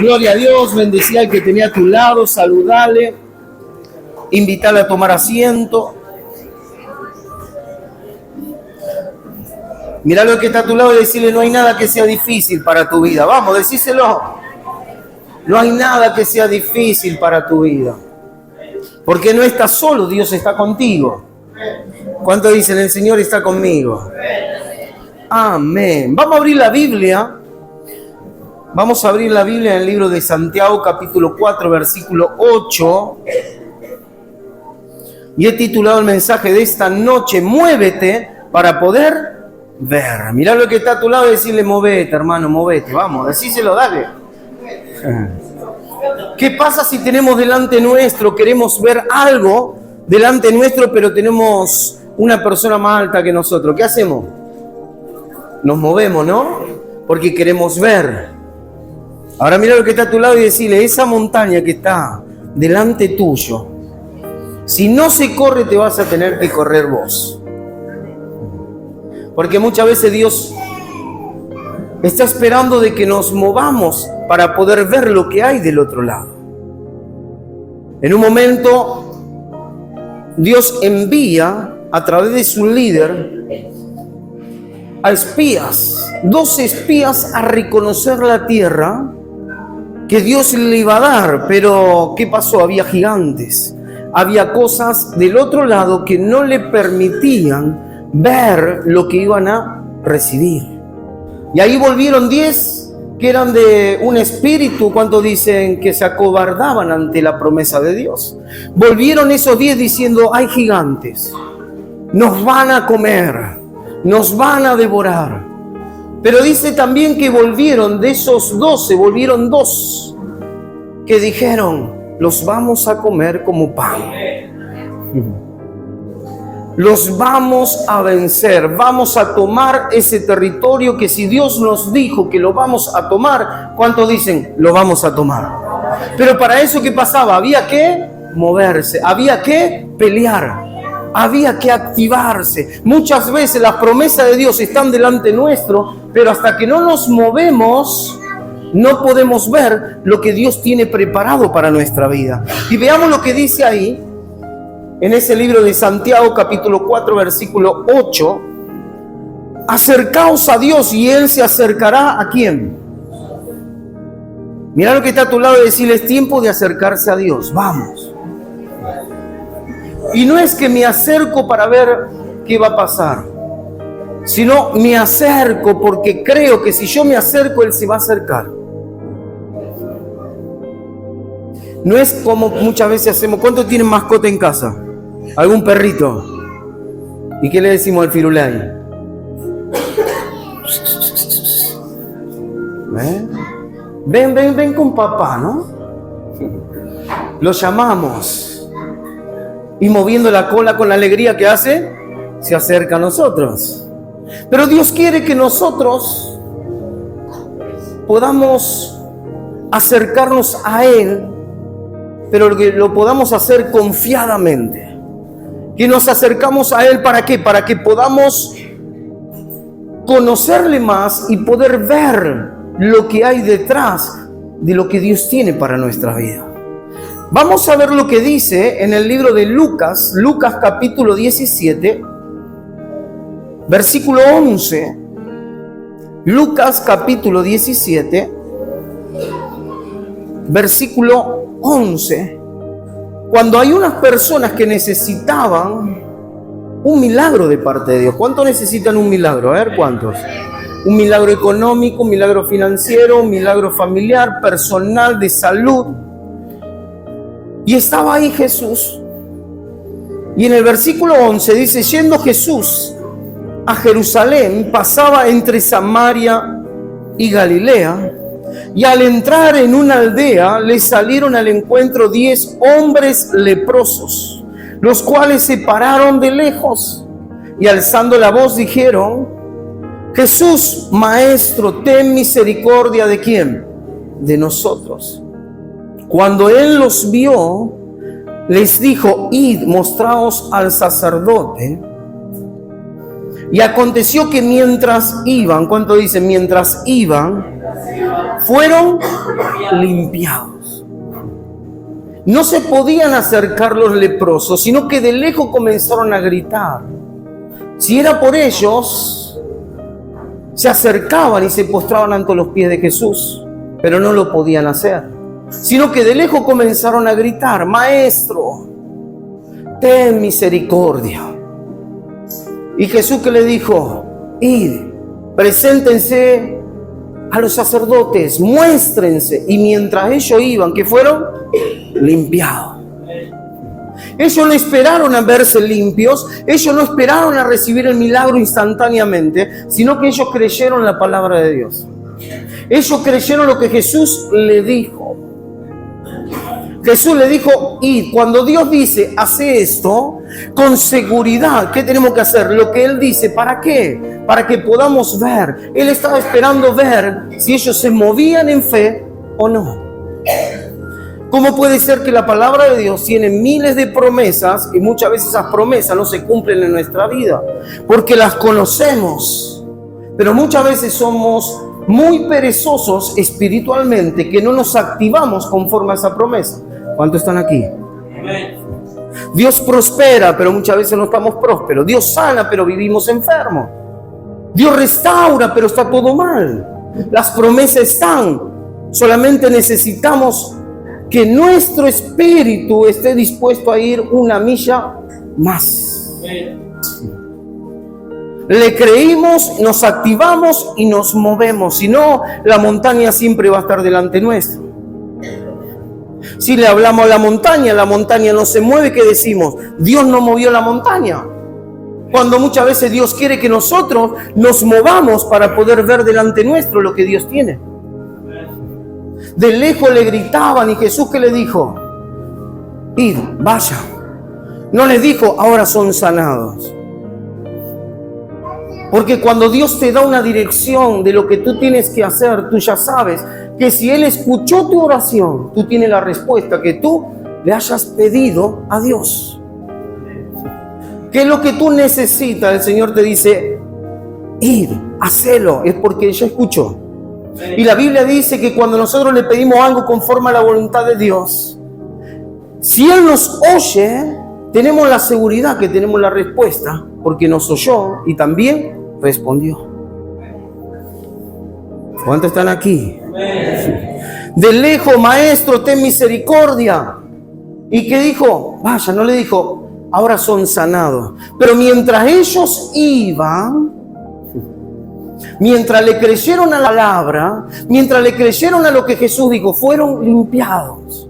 Gloria a Dios, bendecir al que tenía a tu lado, saludale, invitarle a tomar asiento. Mirá lo que está a tu lado y decirle: no hay nada que sea difícil para tu vida. Vamos, decíselo. No hay nada que sea difícil para tu vida. Porque no estás solo, Dios está contigo. ¿Cuántos dicen: el Señor está conmigo? Amén. Vamos a abrir la Biblia. Vamos a abrir la Biblia en el libro de Santiago, capítulo 4, versículo 8. Y he titulado el mensaje de esta noche: muévete para poder ver. Mirá lo que está a tu lado y decirle: movete, hermano, movete. Vamos, decíselo, dale. ¿Qué pasa si tenemos delante nuestro, queremos ver algo delante nuestro, pero tenemos una persona más alta que nosotros? ¿Qué hacemos? Nos movemos, ¿no? Porque queremos ver. Ahora mira lo que está a tu lado y decirle: esa montaña que está delante tuyo, si no se corre, te vas a tener que correr vos. Porque muchas veces Dios está esperando de que nos movamos para poder ver lo que hay del otro lado. En un momento, Dios envía a través de su líder a espías, 12 espías, a reconocer la tierra que Dios le iba a dar. Pero ¿qué pasó? Había gigantes, había cosas del otro lado que no le permitían ver lo que iban a recibir. Y ahí volvieron 10 que eran de un espíritu, ¿cuántos dicen que se acobardaban ante la promesa de Dios? Volvieron esos 10 diciendo: hay gigantes, nos van a comer, nos van a devorar. Pero dice también que volvieron de esos 12, volvieron 2 que dijeron: los vamos a comer como pan. Los vamos a vencer, vamos a tomar ese territorio que si Dios nos dijo que lo vamos a tomar, ¿cuántos dicen? Lo vamos a tomar. Pero para eso, ¿qué pasaba? Había que moverse, había que pelear, había que activarse. Muchas veces las promesas de Dios están delante nuestro, pero hasta que no nos movemos, no podemos ver lo que Dios tiene preparado para nuestra vida. Y veamos lo que dice ahí, en ese libro de Santiago, capítulo 4, versículo 8. Acercaos a Dios y Él se acercará ¿a quién? Mira lo que está a tu lado y decirle: es tiempo de acercarse a Dios. Vamos. Y no es que me acerco para ver qué va a pasar, sino me acerco porque creo que si yo me acerco, Él se va a acercar. No es como muchas veces hacemos. ¿Cuántos tienen mascota en casa? ¿Algún perrito? ¿Y qué le decimos al firulai? Ven con papá, ¿no? Lo llamamos. Y moviendo la cola con la alegría que hace, se acerca a nosotros. Pero Dios quiere que nosotros podamos acercarnos a Él, pero que lo podamos hacer confiadamente. Que nos acercamos a Él, ¿para qué? Para que podamos conocerle más y poder ver lo que hay detrás de lo que Dios tiene para nuestra vida. Vamos a ver lo que dice en el libro de Lucas, Lucas capítulo 17, versículo 11. Lucas capítulo 17, versículo 11. Cuando hay unas personas que necesitaban un milagro de parte de Dios. ¿Cuántos necesitan un milagro? A ver, ¿cuántos? Un milagro económico, un milagro financiero, un milagro familiar, personal, de salud. Y estaba ahí Jesús. Y en el versículo 11 dice: yendo Jesús a Jerusalén, pasaba entre Samaria y Galilea. Y al entrar en una aldea, le salieron al encuentro 10 hombres leprosos, los cuales se pararon de lejos y alzando la voz dijeron: Jesús, Maestro, ten misericordia ¿de quién? De nosotros. Cuando Él los vio, les dijo: id, mostraos al sacerdote. Y aconteció que mientras iban, ¿cuánto dicen? Mientras iban, fueron limpiados. No se podían acercar los leprosos, sino que de lejos comenzaron a gritar. Si era por ellos, se acercaban y se postraban ante los pies de Jesús, pero no lo podían hacer, sino que de lejos comenzaron a gritar: Maestro, ten misericordia. Y Jesús, que le dijo: id, preséntense a los sacerdotes, muéstrense. Y mientras ellos iban, ¿qué fueron? Limpiados. Ellos no esperaron a verse limpios, ellos no esperaron a recibir el milagro instantáneamente, sino que ellos creyeron la palabra de Dios. Ellos creyeron lo que Jesús le dijo. Jesús le dijo: id. Cuando Dios dice, hace esto, con seguridad, ¿qué tenemos que hacer? Lo que Él dice. ¿Para qué? Para que podamos ver. Él estaba esperando ver si ellos se movían en fe o no. ¿Cómo puede ser que la palabra de Dios tiene miles de promesas y muchas veces esas promesas no se cumplen en nuestra vida? Porque las conocemos, pero muchas veces somos muy perezosos espiritualmente, que no nos activamos conforme a esa promesa. ¿Cuántos están aquí? Dios prospera, pero muchas veces no estamos prósperos. Dios sana, pero vivimos enfermos. Dios restaura, pero está todo mal. Las promesas están. Solamente necesitamos que nuestro espíritu esté dispuesto a ir una milla más. Le creímos, nos activamos y nos movemos. Si no, la montaña siempre va a estar delante nuestro. Si le hablamos a la montaña no se mueve, ¿qué decimos? Dios no movió la montaña. Cuando muchas veces Dios quiere que nosotros nos movamos para poder ver delante nuestro lo que Dios tiene. De lejos le gritaban y Jesús, ¿qué le dijo? Id, vaya. No les dijo, ahora son sanados. Porque cuando Dios te da una dirección de lo que tú tienes que hacer, tú ya sabes que si Él escuchó tu oración, tú tienes la respuesta que tú le hayas pedido a Dios. ¿Qué es lo que tú necesitas? El Señor te dice, id, hacelo, es porque ella escuchó. Y la Biblia dice que cuando nosotros le pedimos algo conforme a la voluntad de Dios, si Él nos oye, tenemos la seguridad que tenemos la respuesta, porque nos oyó y también respondió. ¿Cuántos están aquí? De lejos, Maestro, ten misericordia. ¿Y qué dijo? Vaya, no le dijo, ahora son sanados. Pero mientras ellos iban, mientras le creyeron a la palabra, mientras le creyeron a lo que Jesús dijo, fueron limpiados.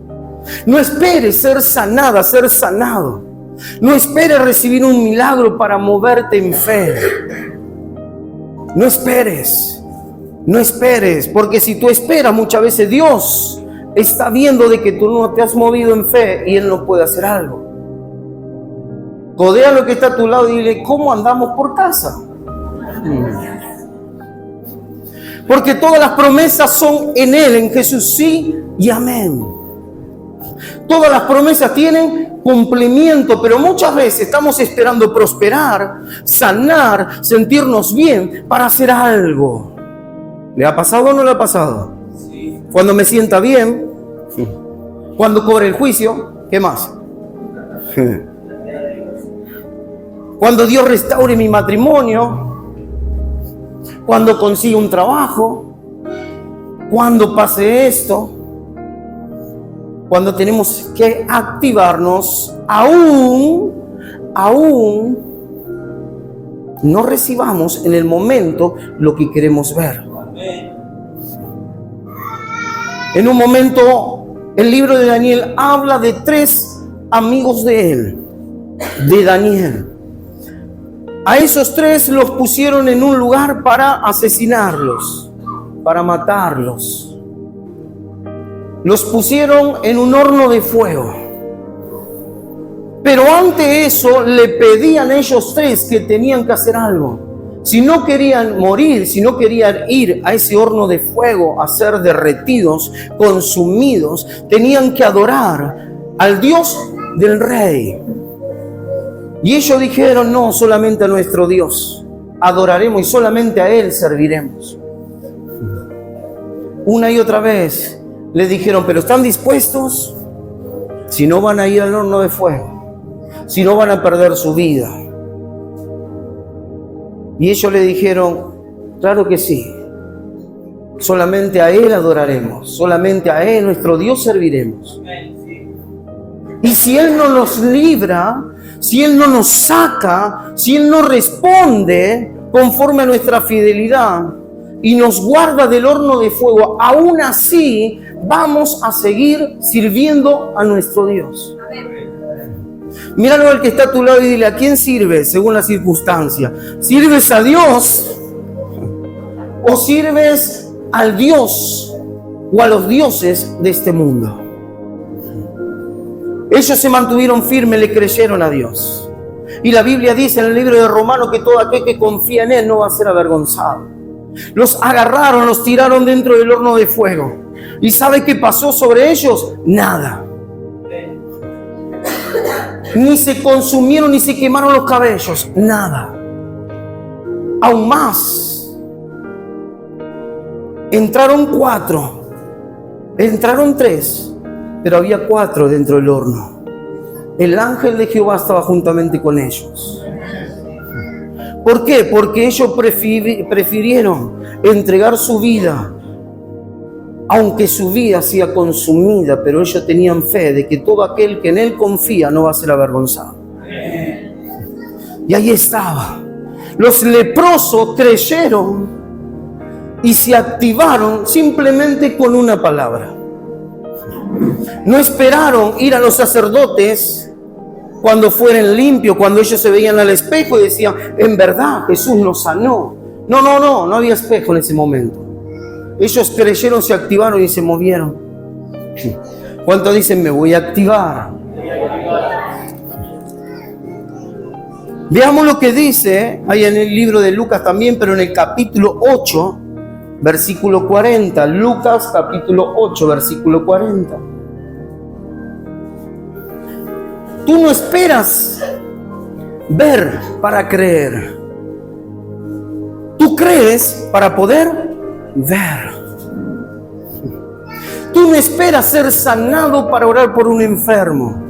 No esperes ser sanada, ser sanado. No esperes recibir un milagro para moverte en fe. No esperes, porque si tú esperas, muchas veces Dios está viendo de que tú no te has movido en fe y Él no puede hacer algo. Codea lo que está a tu lado y dile, ¿cómo andamos por casa? Porque todas las promesas son en Él, en Jesús, sí y amén. Todas las promesas tienen cumplimiento, pero muchas veces estamos esperando prosperar, sanar, sentirnos bien para hacer algo. ¿Le ha pasado o no le ha pasado? Sí. Cuando me sienta bien, sí. Cuando cobre el juicio, ¿qué más? Sí. Cuando Dios restaure mi matrimonio, cuando consiga un trabajo, cuando pase esto. Cuando tenemos que activarnos, aún no recibamos en el momento lo que queremos ver. En un momento, el libro de Daniel habla de 3 amigos de él, de Daniel. A esos 3 los pusieron en un lugar para asesinarlos, para matarlos. Los pusieron en un horno de fuego. Pero ante eso le pedían a ellos 3 que tenían que hacer algo. Si no querían morir, si no querían ir a ese horno de fuego a ser derretidos, consumidos, tenían que adorar al Dios del rey. Y ellos dijeron, no, solamente a nuestro Dios adoraremos y solamente a Él serviremos. Una y otra vez le dijeron, ¿pero están dispuestos? Si no, van a ir al horno de fuego, si no, van a perder su vida. Y ellos le dijeron, claro que sí, solamente a Él adoraremos, solamente a Él, nuestro Dios, serviremos. Y si Él no nos libra, si Él no nos saca, si Él no responde conforme a nuestra fidelidad y nos guarda del horno de fuego, aún así vamos a seguir sirviendo a nuestro Dios. Míralo al que está a tu lado y dile, ¿a quién sirves según la circunstancia? ¿Sirves a Dios o sirves al Dios o a los dioses de este mundo? Ellos se mantuvieron firmes, le creyeron a Dios. Y la Biblia dice en el libro de Romanos que todo aquel que confía en Él no va a ser avergonzado. Los agarraron, los tiraron dentro del horno de fuego. ¿Y sabe qué pasó sobre ellos? Nada. Ni se consumieron ni se quemaron los cabellos. Nada. Aún más. Entraron 4. Entraron 3. Pero había 4 dentro del horno. El ángel de Jehová estaba juntamente con ellos. ¿Por qué? Porque ellos prefirieron entregar su vida, aunque su vida sea consumida, pero ellos tenían fe de que todo aquel que en Él confía no va a ser avergonzado. Y ahí estaba. Los leprosos creyeron y se activaron simplemente con una palabra. No esperaron ir a los sacerdotes cuando fueran limpios, cuando ellos se veían al espejo y decían, en verdad Jesús nos sanó. No había espejo en ese momento. Ellos creyeron, se activaron y se movieron. ¿Cuántos dicen, me voy a activar? Veamos lo que dice, ahí en el libro de Lucas también, pero en el capítulo 8, versículo 40. Lucas capítulo 8, versículo 40. Tú no esperas ver para creer. Tú crees para poder ver. Tú no esperas ser sanado para orar por un enfermo.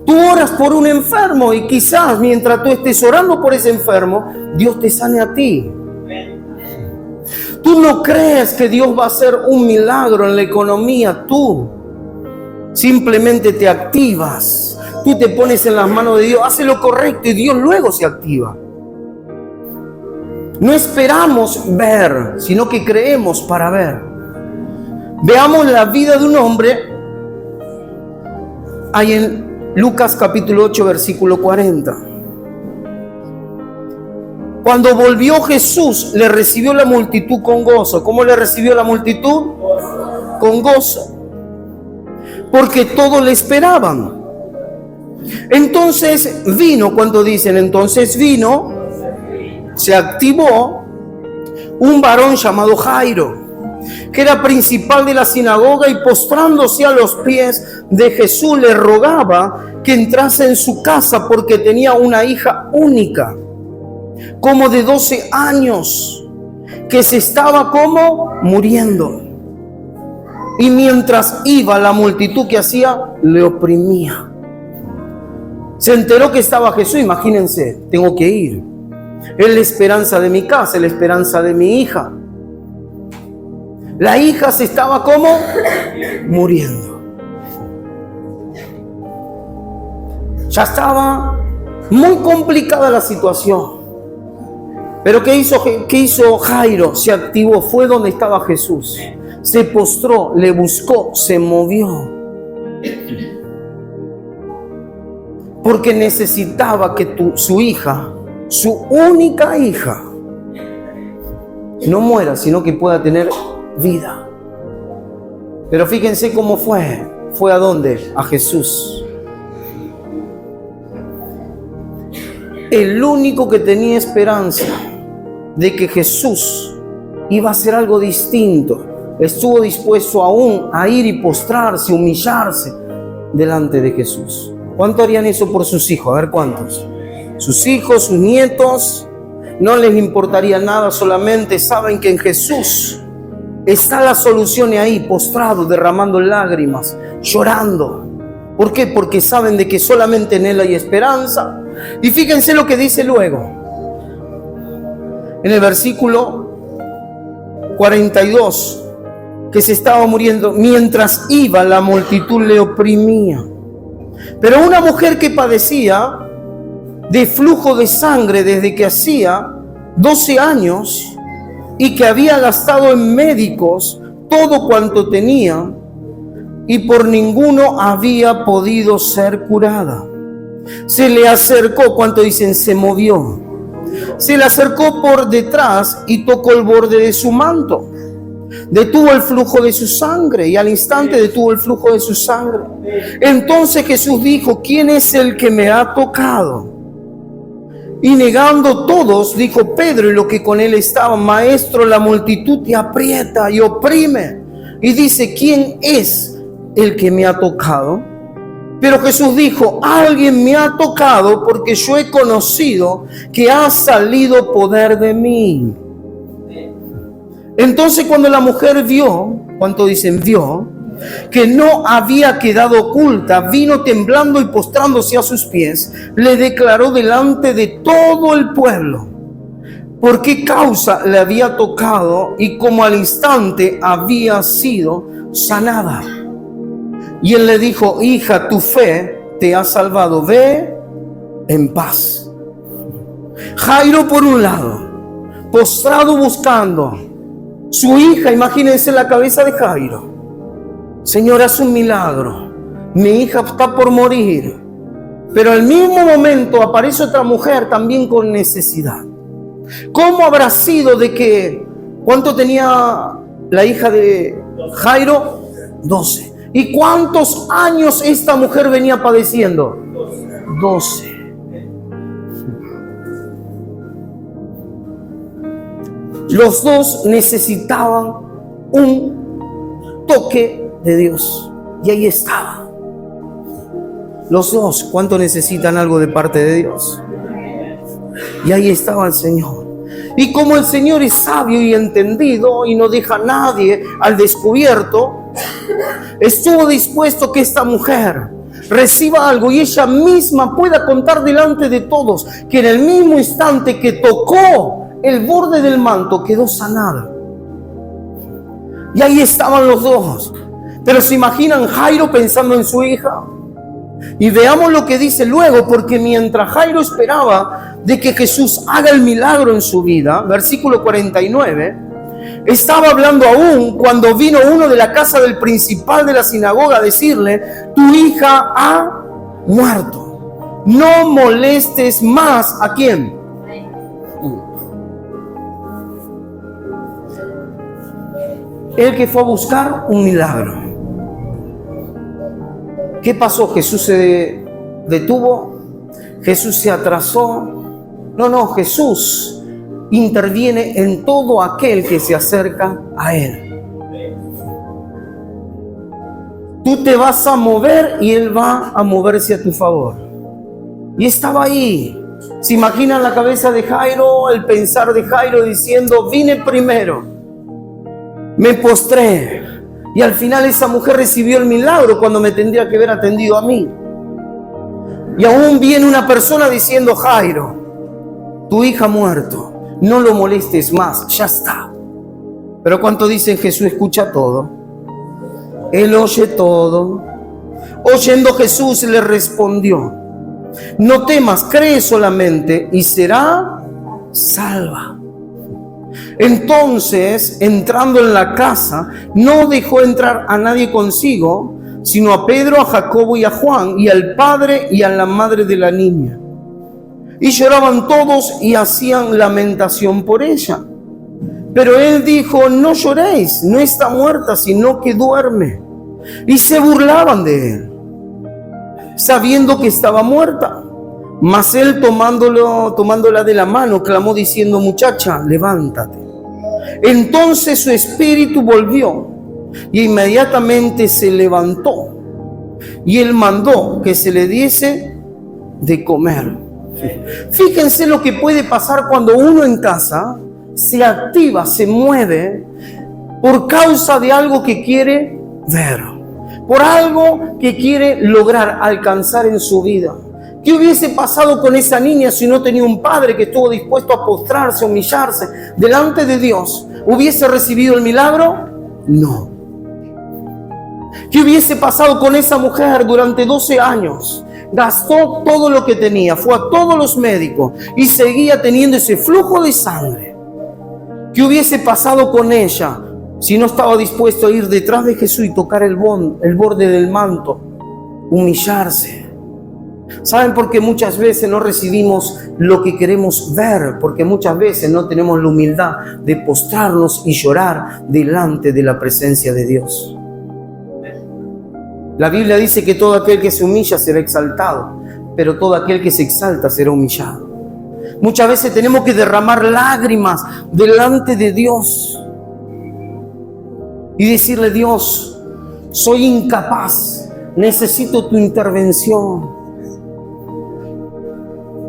Tú oras por un enfermo y quizás mientras tú estés orando por ese enfermo, Dios te sane a ti. Tú no crees que Dios va a hacer un milagro en la economía. Tú simplemente te activas. Tú te pones en las manos de Dios, hace lo correcto y Dios luego se activa. No esperamos ver, sino que creemos para ver. Veamos la vida de un hombre ahí en Lucas capítulo 8, versículo 40. Cuando volvió Jesús, le recibió la multitud con gozo. ¿Cómo le recibió la multitud? Con gozo. Porque todos le esperaban. Entonces vino, cuando dicen entonces vino, se activó un varón llamado Jairo, que era principal de la sinagoga, y postrándose a los pies de Jesús le rogaba que entrase en su casa porque tenía una hija única, como de 12 años, que se estaba como muriendo. Y mientras iba, la multitud que hacía le oprimía. Se enteró que estaba Jesús, imagínense, tengo que ir. Es la esperanza de mi casa, es la esperanza de mi hija. La hija se estaba como muriendo. Ya estaba muy complicada la situación. Pero ¿qué hizo Jairo? Se activó, fue donde estaba Jesús. Se postró, le buscó, se movió. Porque necesitaba que su hija, su única hija, no muera, sino que pueda tener vida. Pero fíjense cómo fue. ¿Fue a dónde? A Jesús. El único que tenía esperanza de que Jesús iba a hacer algo distinto, estuvo dispuesto aún a ir y postrarse, humillarse delante de Jesús. ¿Cuánto harían eso por sus hijos? A ver, ¿cuántos? Sus hijos, sus nietos, no les importaría nada, solamente saben que en Jesús está la solución ahí, postrado, derramando lágrimas, llorando. ¿Por qué? Porque saben de que solamente en Él hay esperanza. Y fíjense lo que dice luego. En el versículo 42, que se estaba muriendo. Mientras iba, la multitud le oprimía. Pero una mujer que padecía de flujo de sangre desde que hacía 12 años y que había gastado en médicos todo cuanto tenía y por ninguno había podido ser curada, se le acercó, ¿cuánto dicen? Se movió. Se le acercó por detrás y tocó el borde de su manto. Detuvo el flujo de su sangre y al instante detuvo el flujo de su sangre. Entonces Jesús dijo: ¿quién es el que me ha tocado? Y negando todos, dijo Pedro y los que con él estaban: Maestro, la multitud te aprieta y oprime. Y dice: ¿quién es el que me ha tocado? Pero Jesús dijo: alguien me ha tocado porque yo he conocido que ha salido poder de mí. Entonces cuando la mujer vio, ¿cuánto dicen vio? Que no había quedado oculta, vino temblando y postrándose a sus pies, le declaró delante de todo el pueblo por qué causa le había tocado y cómo al instante había sido sanada. Y él le dijo: hija, tu fe te ha salvado, ve en paz. Jairo por un lado, postrado buscando su hija. Imagínense la cabeza de Jairo: Señor, haz un milagro, mi hija está por morir. Pero al mismo momento aparece otra mujer también con necesidad. ¿Cómo habrá sido de que, cuánto tenía la hija de Jairo? 12. ¿Y cuántos años esta mujer venía padeciendo? 12. Los dos necesitaban un toque de Dios. Y ahí estaba. Los dos, ¿cuánto necesitan algo de parte de Dios? Y ahí estaba el Señor. Y como el Señor es sabio y entendido y no deja a nadie al descubierto, estuvo dispuesto que esta mujer reciba algo y ella misma pueda contar delante de todos que en el mismo instante que tocó el borde del manto quedó sanada. Y ahí estaban los dos. Pero se imaginan Jairo pensando en su hija. Y veamos lo que dice luego, porque mientras Jairo esperaba de que Jesús haga el milagro en su vida, versículo 49, estaba hablando aún cuando vino uno de la casa del principal de la sinagoga a decirle: tu hija ha muerto, no molestes más. ¿A quién? El que fue a buscar un milagro. ¿Qué pasó? Jesús se detuvo, Jesús se atrasó. No, Jesús interviene en todo aquel que se acerca a Él. Tú te vas a mover y Él va a moverse a tu favor. Y estaba ahí. ¿Se imaginan la cabeza de Jairo, el pensar de Jairo diciendo: vine primero, me postré, y al final esa mujer recibió el milagro cuando me tendría que haber atendido a mí? Y aún viene una persona diciendo: Jairo, tu hija ha muerto, no lo molestes más, ya está. Pero ¿cuánto dicen Jesús escucha todo? Él oye todo. Oyendo Jesús le respondió: no temas, cree solamente y será salva. Entonces, entrando en la casa, no dejó entrar a nadie consigo, sino a Pedro, a Jacobo y a Juan, y al padre y a la madre de la niña. Y lloraban todos y hacían lamentación por ella. Pero él dijo: no lloréis, no está muerta, sino que duerme. Y se burlaban de él, sabiendo que estaba muerta. Mas él tomándola de la mano, clamó diciendo: muchacha, levántate. Entonces su espíritu volvió y inmediatamente se levantó. Y él mandó que se le diese de comer. Fíjense lo que puede pasar cuando uno en casa se activa, se mueve por causa de algo que quiere ver, por algo que quiere lograr alcanzar en su vida. ¿Qué hubiese pasado con esa niña si no tenía un padre que estuvo dispuesto a postrarse, a humillarse delante de Dios? ¿Hubiese recibido el milagro? No. ¿Qué hubiese pasado con esa mujer durante 12 años? Gastó todo lo que tenía, fue a todos los médicos y seguía teniendo ese flujo de sangre. ¿Qué hubiese pasado con ella si no estaba dispuesto a ir detrás de Jesús y tocar el borde del manto, humillarse? ¿Saben por qué muchas veces no recibimos lo que queremos ver? Porque muchas veces no tenemos la humildad de postrarnos y llorar delante de la presencia de Dios. La Biblia dice que todo aquel que se humilla será exaltado, pero todo aquel que se exalta será humillado. Muchas veces tenemos que derramar lágrimas delante de Dios y decirle: Dios, soy incapaz, necesito tu intervención.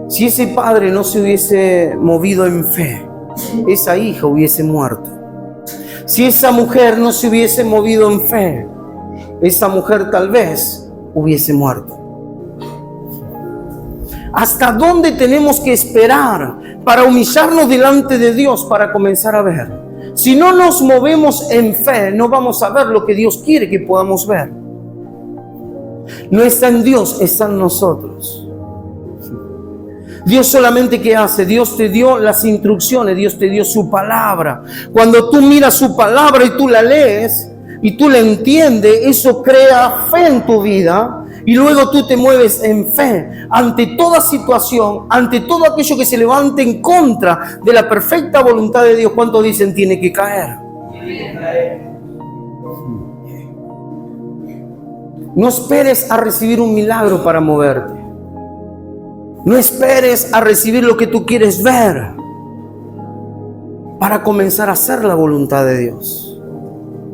Si ese padre no se hubiese movido en fe, esa hija hubiese muerto. Si esa mujer no se hubiese movido en fe, esa mujer tal vez hubiese muerto. ¿Hasta dónde tenemos que esperar para humillarnos delante de Dios para comenzar a ver? Si no nos movemos en fe, no vamos a ver lo que Dios quiere que podamos ver. No está en Dios, está en nosotros. Dios solamente, ¿qué hace? Dios te dio las instrucciones, Dios te dio su palabra. Cuando tú miras su palabra y tú la lees y tú la entiendes, eso crea fe en tu vida y luego tú te mueves en fe ante toda situación, ante todo aquello que se levante en contra de la perfecta voluntad de Dios. ¿Cuántos dicen tiene que caer? No esperes a recibir un milagro para moverte. No esperes a recibir lo que tú quieres ver para comenzar a hacer la voluntad de Dios.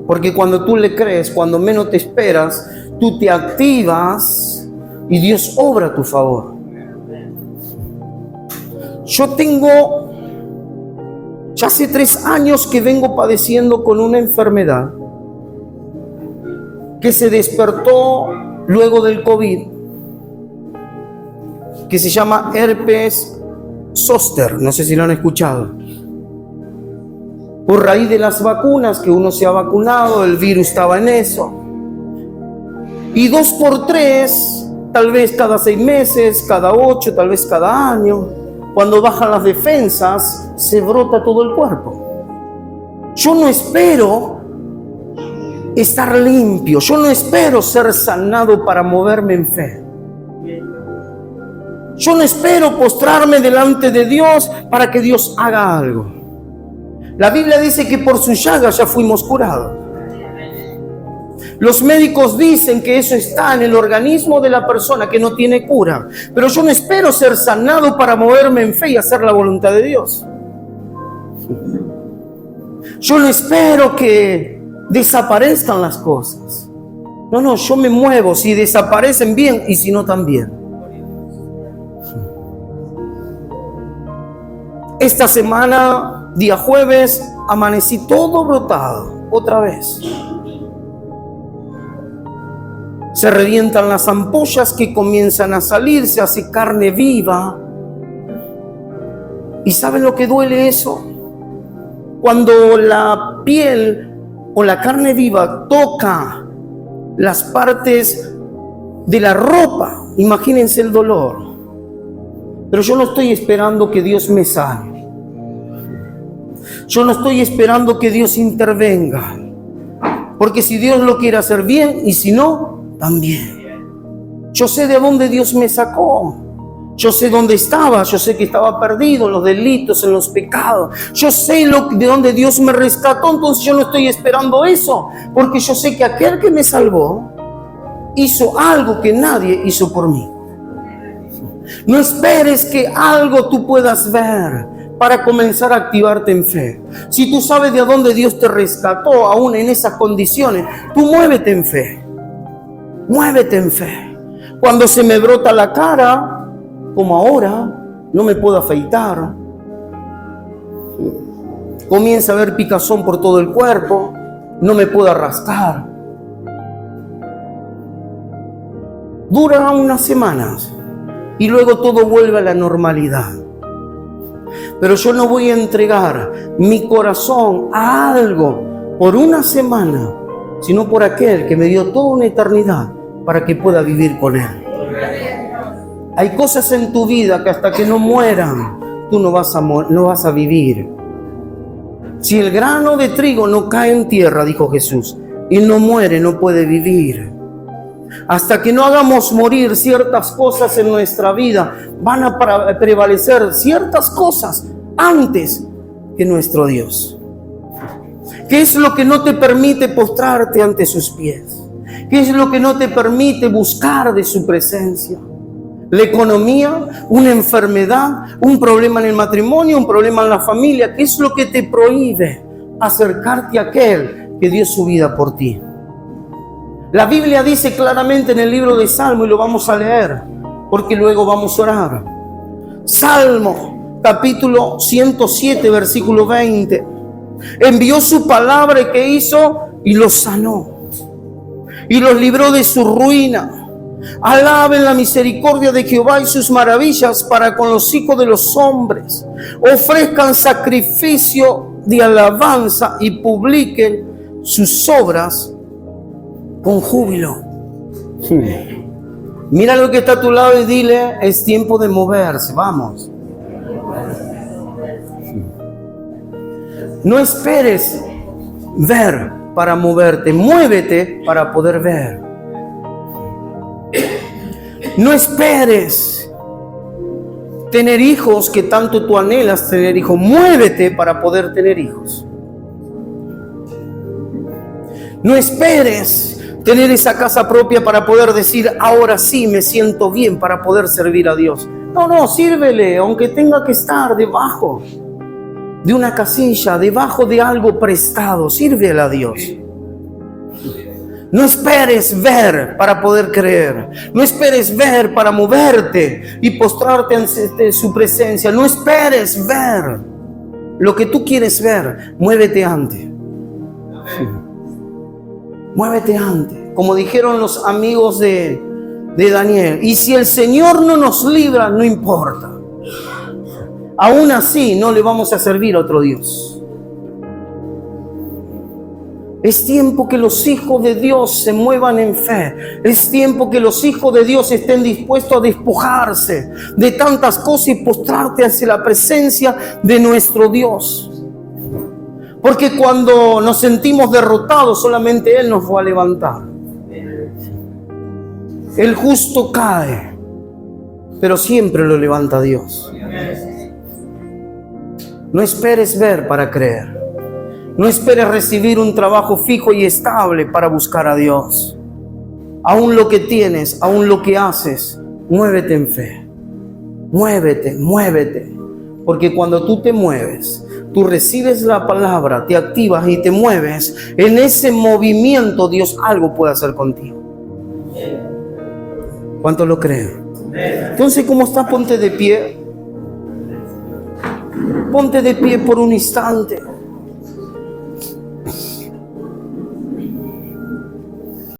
Porque cuando tú le crees, cuando menos te esperas, tú te activas y Dios obra a tu favor. Yo tengo ya hace 3 años que vengo padeciendo con una enfermedad que se despertó luego del COVID, que se llama herpes zóster, no sé si lo han escuchado. Por raíz de las vacunas, que uno se ha vacunado, el virus estaba en eso. Y 2 por 3, tal vez cada 6 meses, cada 8, tal vez cada año, cuando bajan las defensas, se brota todo el cuerpo. Yo no espero estar limpio, yo no espero ser sanado para moverme en fe. Yo no espero postrarme delante de Dios para que Dios haga algo. La Biblia dice que por su llaga ya fuimos curados. Los médicos dicen que eso está en el organismo de la persona, que no tiene cura. Pero yo no espero ser sanado para moverme en fe y hacer la voluntad de Dios. Yo no espero que desaparezcan las cosas. No, yo me muevo, si desaparecen bien y si no también. Esta semana, día jueves, amanecí todo brotado, otra vez. Se revientan las ampollas que comienzan a salir, se hace carne viva. ¿Y saben lo que duele eso? Cuando la piel o la carne viva toca las partes de la ropa, imagínense el dolor. Pero yo no estoy esperando que Dios me sane. Yo no estoy esperando que Dios intervenga. Porque si Dios lo quiere hacer bien y si no, también. Yo sé de dónde Dios me sacó. Yo sé dónde estaba. Yo sé que estaba perdido en los delitos, en los pecados. Yo sé de dónde Dios me rescató. Entonces yo no estoy esperando eso. Porque yo sé que aquel que me salvó hizo algo que nadie hizo por mí. No esperes que algo tú puedas ver para comenzar a activarte en fe. Si tú sabes de dónde Dios te rescató, aún en esas condiciones, tú muévete en fe. Muévete en fe. Cuando se me brota la cara, como ahora, no me puedo afeitar. Comienza a haber picazón por todo el cuerpo. no me puedo arrastrar. Dura unas semanas y luego todo vuelve a la normalidad. Pero yo no voy a entregar mi corazón a algo por una semana, sino por aquel que me dio toda una eternidad para que pueda vivir con Él. Hay cosas en tu vida que hasta que no mueran, tú no vas a vivir. Si el grano de trigo no cae en tierra, dijo Jesús, y no muere, no puede vivir. Hasta que no hagamos morir ciertas cosas en nuestra vida, van a prevalecer ciertas cosas antes que nuestro Dios. ¿Qué es lo que no te permite postrarte ante sus pies? ¿Qué es lo que no te permite buscar de su presencia? La economía, una enfermedad, un problema en el matrimonio, un problema en la familia. ¿Qué es lo que te prohíbe acercarte a aquel que dio su vida por ti? La Biblia dice claramente en el libro de Salmo, y lo vamos a leer, porque luego vamos a orar. Salmo, capítulo 107, versículo 20. Envió su palabra, y ¿qué hizo? Y los sanó, y los libró de su ruina. Alaben la misericordia de Jehová y sus maravillas para con los hijos de los hombres. Ofrezcan sacrificio de alabanza y publiquen sus obras con júbilo. Mira lo que está a tu lado y dile: es tiempo de moverse, vamos. No esperes ver para moverte, muévete para poder ver. No esperes tener hijos que tanto tú anhelas tener hijos, muévete para poder tener hijos. No esperes tener esa casa propia para poder decir: ahora sí me siento bien para poder servir a Dios. No, sírvele, aunque tenga que estar debajo de una casilla, debajo de algo prestado, sírvele a Dios. No esperes ver para poder creer. No esperes ver para moverte y postrarte ante su presencia. No esperes ver lo que tú quieres ver. Muévete antes. Muévete antes. Como dijeron los amigos de Daniel. Y si el Señor no nos libra, no importa. Aún así no le vamos a servir a otro Dios. Es tiempo que los hijos de Dios se muevan en fe. Es tiempo que los hijos de Dios estén dispuestos a despojarse de tantas cosas y postrarte hacia la presencia de nuestro Dios. Porque cuando nos sentimos derrotados, solamente Él nos va a levantar. El justo cae, pero siempre lo levanta Dios. No esperes ver para creer. No esperes recibir un trabajo fijo y estable para buscar a Dios. Aún lo que tienes, aún lo que haces, muévete en fe. Muévete. Porque cuando tú te mueves, tú recibes la palabra, te activas y te mueves. En ese movimiento Dios algo puede hacer contigo. ¿Cuántos lo creen? Entonces, ¿cómo estás? Ponte de pie. Ponte de pie por un instante.